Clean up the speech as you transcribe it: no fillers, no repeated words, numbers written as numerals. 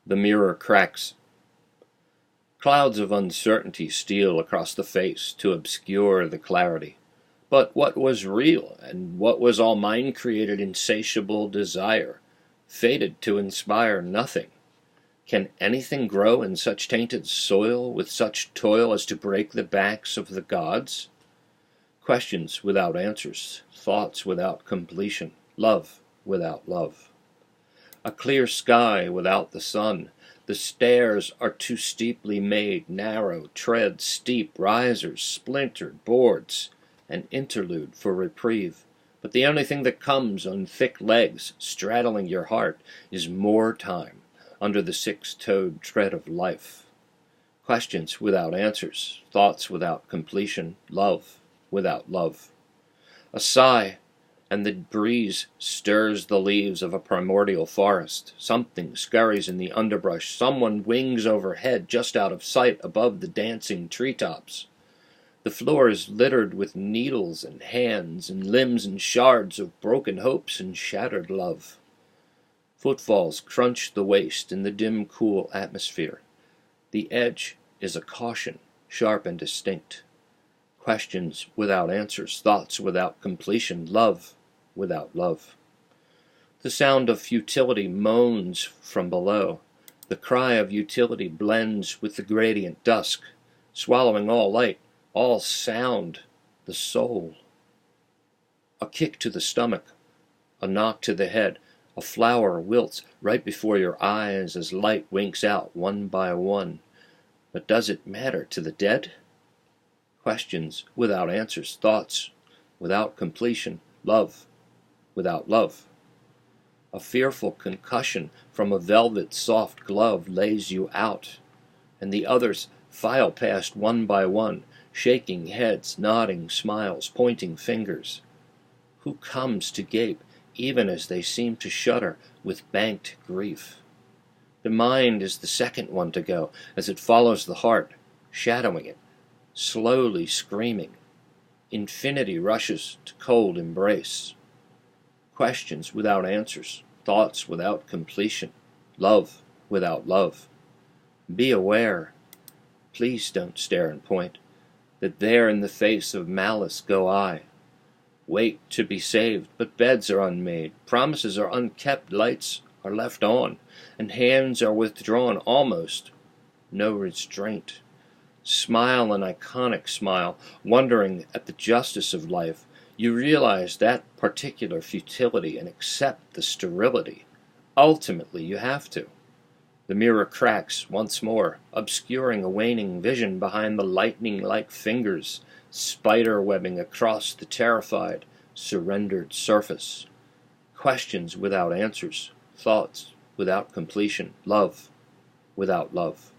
The mirror cracks. Clouds of uncertainty steal across the face to obscure the clarity. But what was real, and what was all mind-created insatiable desire, fated to inspire nothing? Can anything grow in such tainted soil, with such toil as to break the backs of the gods? Questions without answers, thoughts without completion, love without love. A clear sky without the sun. The stairs are too steeply made, narrow, tread steep risers, splintered boards, an interlude for reprieve. But the only thing that comes on thick legs, straddling your heart, is more time, under the six-toed tread of life. Questions without answers, thoughts without completion, love without love. A sigh, and the breeze stirs the leaves of a primordial forest. Something scurries in the underbrush. Someone wings overhead, just out of sight above the dancing treetops. The floor is littered with needles and hands and limbs and shards of broken hopes and shattered love. Footfalls crunch the waste in the dim, cool atmosphere. The edge is a caution, sharp and distinct. Questions without answers, thoughts without completion, love without love. The sound of futility moans from below. The cry of utility blends with the gradient dusk, swallowing all light, all sound, the soul. A kick to the stomach, a knock to the head. A flower wilts right before your eyes as light winks out one by one. But does it matter to the dead? Questions without answers, thoughts without completion, love without love. A fearful concussion from a velvet soft glove lays you out, and the others file past one by one, shaking heads, nodding smiles, pointing fingers. Who comes to gape, even as they seem to shudder with banked grief? The mind is the second one to go, as it follows the heart, shadowing it, slowly screaming. Infinity rushes to cold embrace. Questions without answers, thoughts without completion, love without love. Be aware, please don't stare and point, that there in the face of malice go I. Wait to be saved, but beds are unmade, promises are unkept, lights are left on, and hands are withdrawn almost. No restraint. Smile an iconic smile, wondering at the justice of life. You realize that particular futility and accept the sterility. Ultimately, you have to. The mirror cracks once more, obscuring a waning vision behind the lightning-like fingers, spider-webbing across the terrified, surrendered surface. Questions without answers, thoughts without completion, love without love.